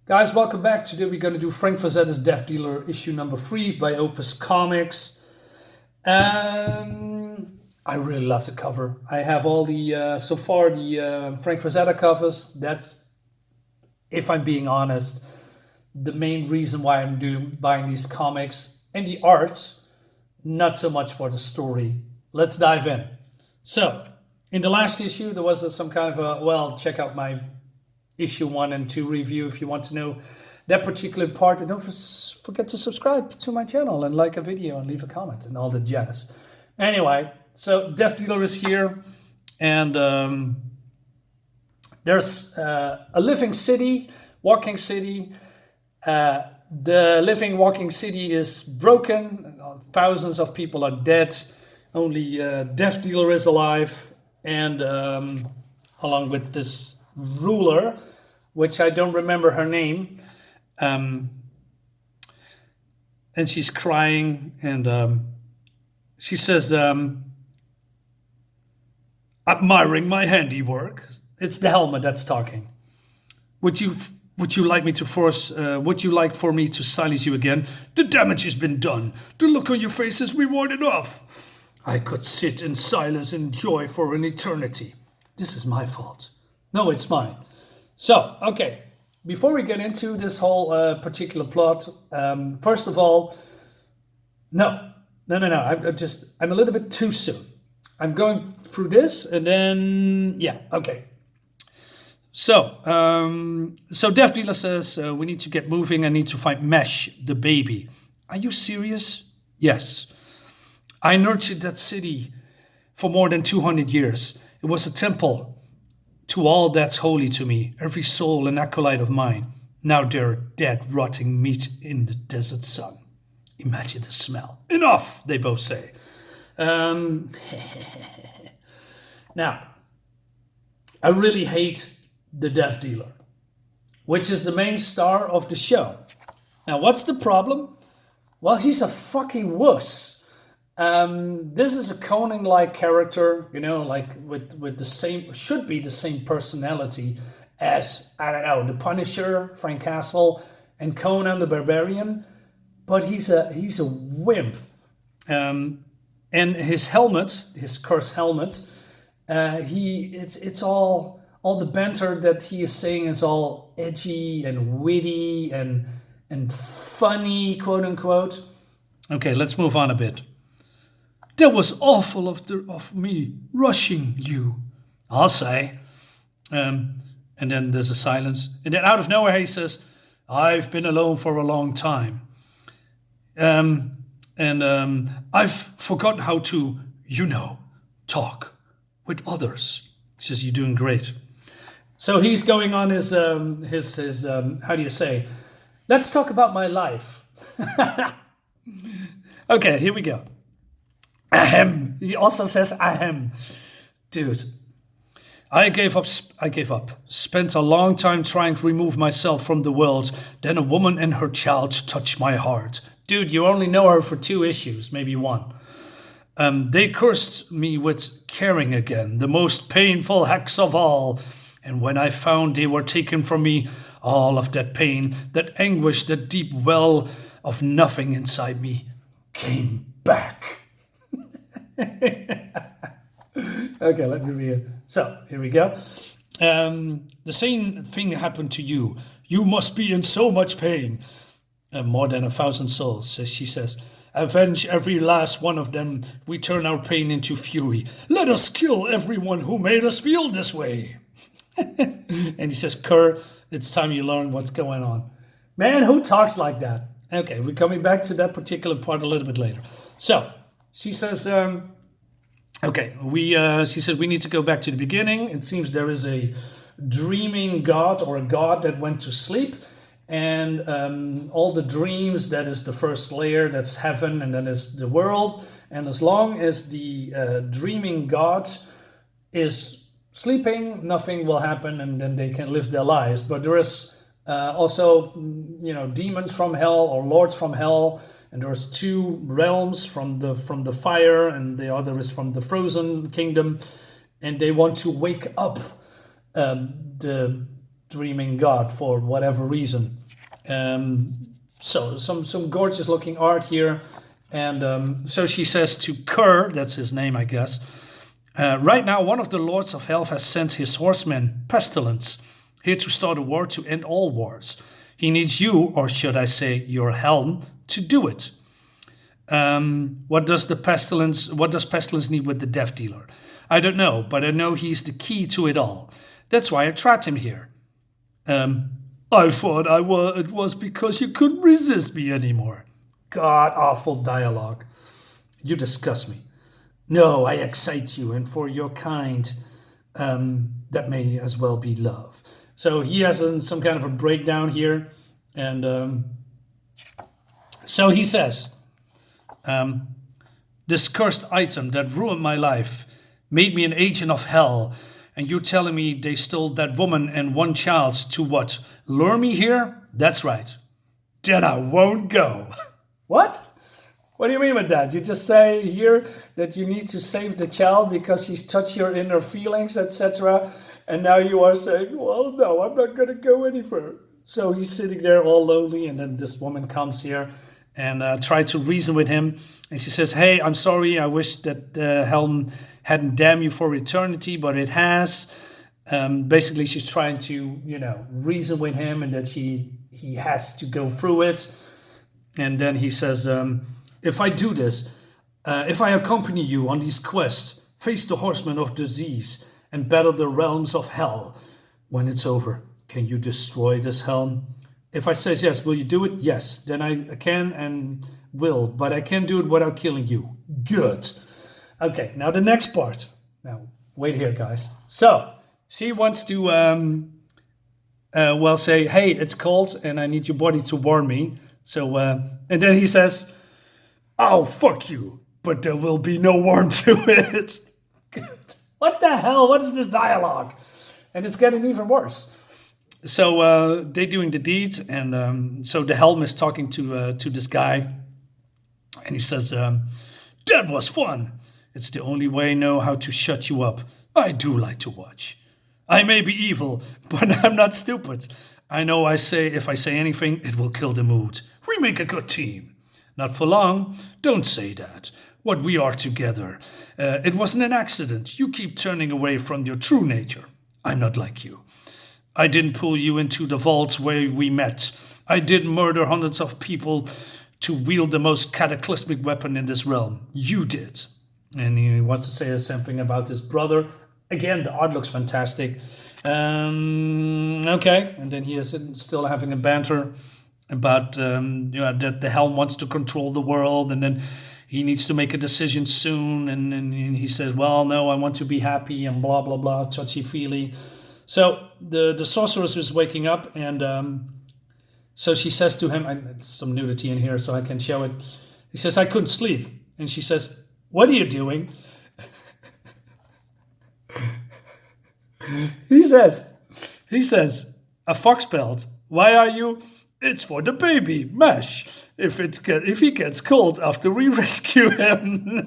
Guys, welcome back. Today we're going to do Frank Fazetta's Death Dealer issue number 3 by Opus Comics. I really love the cover. I have all the, so far, the Frank Frazetta covers. That's, if I'm being honest, the main reason why I'm buying these comics. And the art, not so much for the story. Let's dive in. So, in the last issue, there was some kind of check out my issue 1 and 2 review if you want to know that particular part. And don't forget to subscribe to my channel and like a video and leave a comment and all the jazz. Anyway, so Death Dealer is here, and there's a living city, walking city. The living walking city is broken. Thousands of people are dead. Only Death Dealer is alive, and along with this ruler, which I don't remember her name, and she's crying, and she says, admiring my handiwork. It's the helmet that's talking. Would you like me to force? Would you like for me to silence you again? The damage has been done. The look on your face is rewarded off. I could sit in silence and joy for an eternity. This is my fault. No, it's mine. So, okay, before we get into this whole particular plot, first of all, no, I'm a little bit too soon. I'm going through this, and then, yeah, okay. So Death Dealer says, we need to get moving. I need to find Mesh, the baby. Are you serious? Yes. I nurtured that city for more than 200 years. It was a temple to all that's holy to me, every soul an acolyte of mine. Now they're dead, rotting meat in the desert sun. Imagine the smell. Enough, they both say. Now, I really hate the Death Dealer, which is the main star of the show. Now, what's the problem? Well, he's a fucking wuss. This is a Conan-like character, you know, like with the same, should be the same personality as, I don't know, the Punisher, Frank Castle, and Conan the Barbarian, but he's a wimp. And his helmet, his cursed helmet, it's all the banter that he is saying is all edgy and witty and funny, quote unquote. Okay, let's move on a bit. That was awful of me rushing you, I'll say. And then there's a silence. And then out of nowhere he says, I've been alone for a long time. I've forgotten how to, talk with others. He says, you're doing great. So he's going on his how do you say? Let's talk about my life. Okay, here we go. Ahem. He also says ahem. Dude, I gave up. Spent a long time trying to remove myself from the world. Then a woman and her child touched my heart. Dude, you only know her for 2 issues, maybe 1. They cursed me with caring again, the most painful hacks of all. And when I found they were taken from me, all of that pain, that anguish, that deep well of nothing inside me came back. Okay, let me read it. So, here we go. The same thing happened to you. You must be in so much pain. More than 1,000 souls, she says. Avenge every last one of them. We turn our pain into fury. Let us kill everyone who made us feel this way. And he says, Kerr, it's time you learn what's going on. Man, who talks like that? Okay, we're coming back to that particular part a little bit later. So, she says, she said we need to go back to the beginning. It seems there is a dreaming god or a god that went to sleep. And all the dreams, that is the first layer, that's heaven, and then is the world. And as long as the dreaming god is sleeping, nothing will happen, and then they can live their lives. But there is also, demons from hell or lords from hell, and there's 2 realms from the fire, and the other is from the frozen kingdom, and they want to wake up the dreaming god for whatever reason. Um, so some gorgeous looking art here. And so she says to Kerr, that's his name, I guess. Right now, one of the lords of hell has sent his horsemen, Pestilence, here to start a war to end all wars. He needs you, or should I say your helm, to do it. What does Pestilence need with the Death Dealer? I don't know, but I know he's the key to it all. That's why I trapped him here. I thought it was because you couldn't resist me anymore. God awful dialogue. You disgust me. No, I excite you, and for your kind, that may as well be love. So he has some kind of a breakdown here, and so he says, this cursed item that ruined my life, made me an agent of hell, and you're telling me they stole that woman and one child to what? Lure me here? That's right. Then I won't go. What? What do you mean with that? You just say here that you need to save the child because he's touched your inner feelings, etc. And now you are saying, well, no, I'm not going to go any further. So he's sitting there all lonely, and then this woman comes here and tries to reason with him. And she says, hey, I'm sorry. I wish that Helm hadn't damned you for eternity, but it has. Basically, she's trying to, reason with him, and that he has to go through it. And then he says, if I do this, if I accompany you on these quests, face the horsemen of disease, and battle the realms of hell, when it's over, can you destroy this helm? If I say yes, will you do it? Yes, then I can and will, but I can't do it without killing you. Good. Okay, now the next part. Now, wait here, guys. So, she wants to, say, hey, it's cold and I need your body to warm me. So, and then he says, oh, fuck you, but there will be no warmth to it. Good. What the hell? What is this dialogue? And it's getting even worse. So they're doing the deed, and so the helm is talking to this guy, and he says, that was fun. It's the only way I know how to shut you up. I do like to watch. I may be evil, but I'm not stupid. I know if I say anything, it will kill the mood. We make a good team. Not for long. Don't say that. What we are together. It wasn't an accident. You keep turning away from your true nature. I'm not like you. I didn't pull you into the vault where we met. I didn't murder hundreds of people to wield the most cataclysmic weapon in this realm. You did. And he wants to say something about his brother. Again, the art looks fantastic. Okay, and then he is still having a banter about that the helm wants to control the world, and then he needs to make a decision soon. And he says, well, no, I want to be happy, and blah, blah, blah, touchy-feely. So the sorceress is waking up, and so she says to him, and there's some nudity in here so I can show it. He says, I couldn't sleep. And she says, what are you doing? He says, a fox pelt. Why are you? It's for the baby, Mesh. If he gets cold after we rescue him.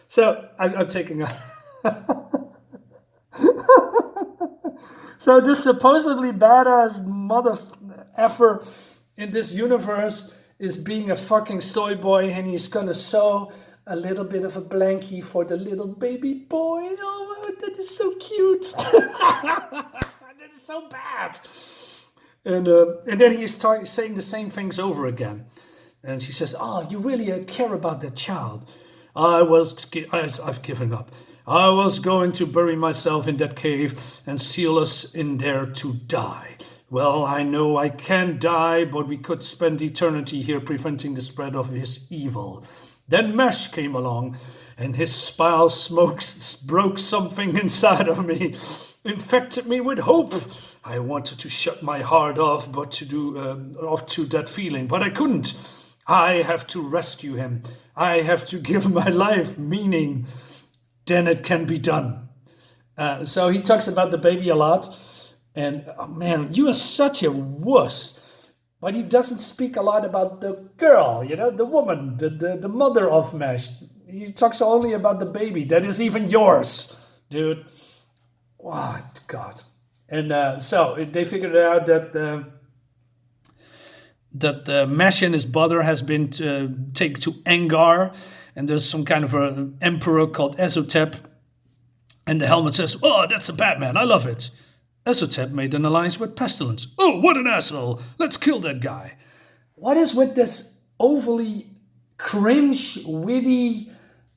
So I'm taking a. So this supposedly badass mother effer in this universe is being a fucking soy boy, and he's gonna sew a little bit of a blankie for the little baby boy. Oh, that is so cute. That is so bad. And then he starts saying the same things over again. And she says, oh, you really care about that child. I've given up. I was going to bury myself in that cave and seal us in there to die. Well, I know I can't die, but we could spend eternity here preventing the spread of his evil. Then Mesh came along, and his spile smokes broke something inside of me, infected me with hope. I wanted to shut my heart off, off to that feeling, but I couldn't. I have to rescue him. I have to give my life meaning. Then it can be done. So he talks about the baby a lot, and oh man, you are such a wuss. But he doesn't speak a lot about the girl, the woman, the mother of Mesh. He talks only about the baby that is even yours, dude. oh God. And so they figured out that Mesh and his brother has been taken to Angar, and there's some kind of an emperor called Ezotep. And the helmet says, "Oh, that's a Batman. I love it." Ezotep made an alliance with Pestilence. Oh, what an asshole. Let's kill that guy. What is with this overly cringe, witty,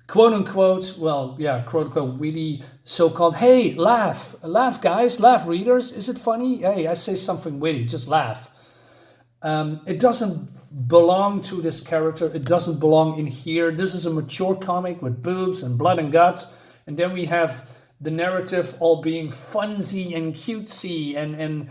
quote unquote, well, yeah, quote unquote, witty, so called, hey, laugh, guys, laugh, readers. Is it funny? Hey, I say something witty, just laugh. It doesn't belong to this character. It doesn't belong in here. This is a mature comic with boobs and blood and guts. And then we have the narrative all being funsy and cutesy and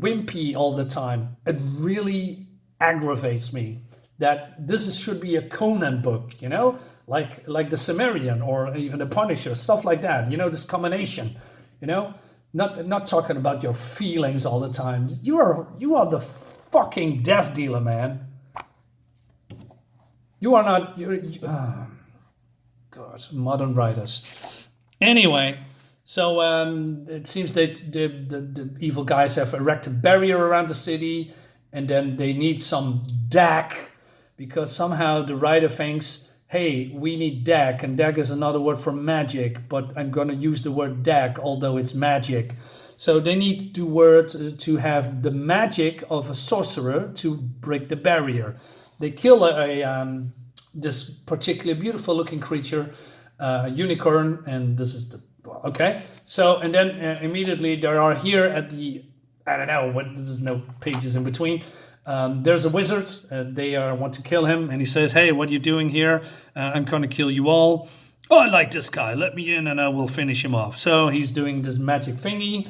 wimpy all the time. It really aggravates me that should be a Conan book, you know, like the Cimmerian or even the Punisher, stuff like that. You know, this combination, you know, not talking about your feelings all the time. You are the fucking death dealer, man. You are not. God, modern writers. Anyway, so it seems that the evil guys have erected a barrier around the city, and then they need some DAC, because somehow the writer thinks, hey, we need DAC, and DAC is another word for magic, but I'm going to use the word DAC, although it's magic. So they need the word to have the magic of a sorcerer to break the barrier. They kill this particularly beautiful looking creature, unicorn, and this is the, okay. So, and then immediately there are here at the, I don't know, there's no pages in between. There's a wizard, they want to kill him, and he says, hey, what are you doing here? I'm going to kill you all. Oh, I like this guy, let me in and I will finish him off. So he's doing this magic thingy,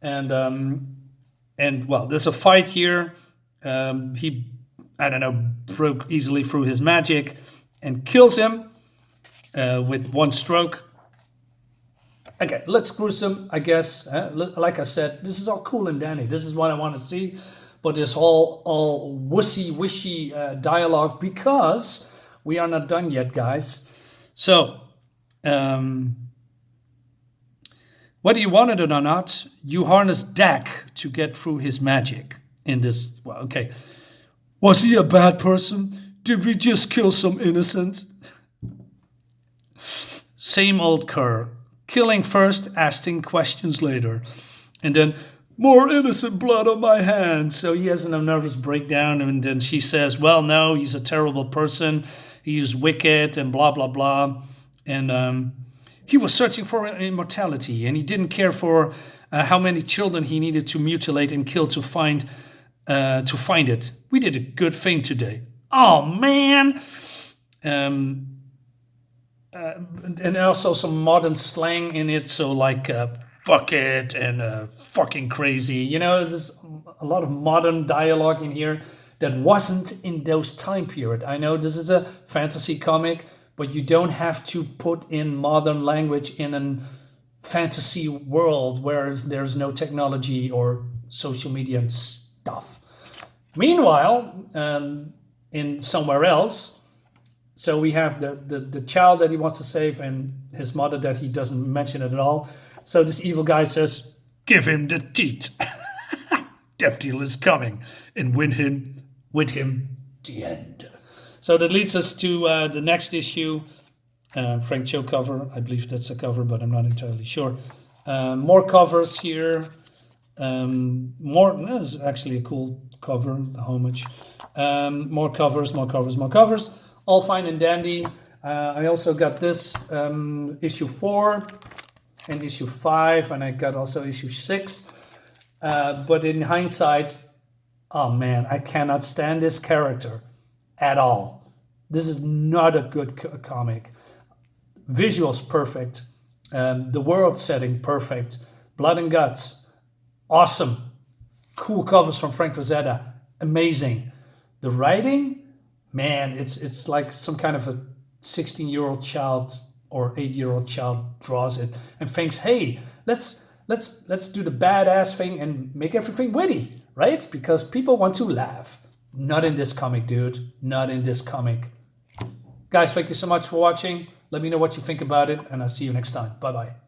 and well, there's a fight here. He, I don't know, broke easily through his magic and kills him with one stroke. Okay, looks gruesome, I guess. Like I said, this is all cool and dandy. This is what I want to see. But it's all wussy-wishy dialogue, because we are not done yet, guys. So, whether you wanted it or not, you harness Dak to get through his magic in this. Well, okay. Was he a bad person? Did we just kill some innocent? Same old Kerr. Killing first, asking questions later. And then, more innocent blood on my hands. So he has a nervous breakdown, and then she says, well, no, he's a terrible person. He's wicked and blah, blah, blah. And he was searching for immortality, and he didn't care for how many children he needed to mutilate and kill to find it. We did a good thing today. Oh, man. And also some modern slang in it. So like, fuck it and fucking crazy. You know, there's a lot of modern dialogue in here that wasn't in those time period. I know this is a fantasy comic, but you don't have to put in modern language in a fantasy world where there's no technology or social media and stuff. Meanwhile, in somewhere else, so we have the child that he wants to save and his mother that he doesn't mention it at all. So this evil guy says, give him the teat. Death Deal is coming, and with him the end. So that leads us to the next issue, Frank Cho cover. I believe that's a cover, but I'm not entirely sure. More covers here. This is actually a cool cover, the homage. More covers. All fine and dandy. I also got this issue 4 and issue 5, and I got also issue 6. But in hindsight, oh man, I cannot stand this character at all. This is not a good comic. Visuals perfect. The world setting perfect. Blood and guts, awesome. Cool covers from Frank Frazetta, amazing. The writing, man, it's like some kind of a 16-year-old child or 8-year-old child draws it and thinks, hey, let's do the badass thing and make everything witty, right? Because people want to laugh. Not in this comic, dude. Not in this comic. Guys, thank you so much for watching. Let me know what you think about it, and I'll see you next time. Bye-bye.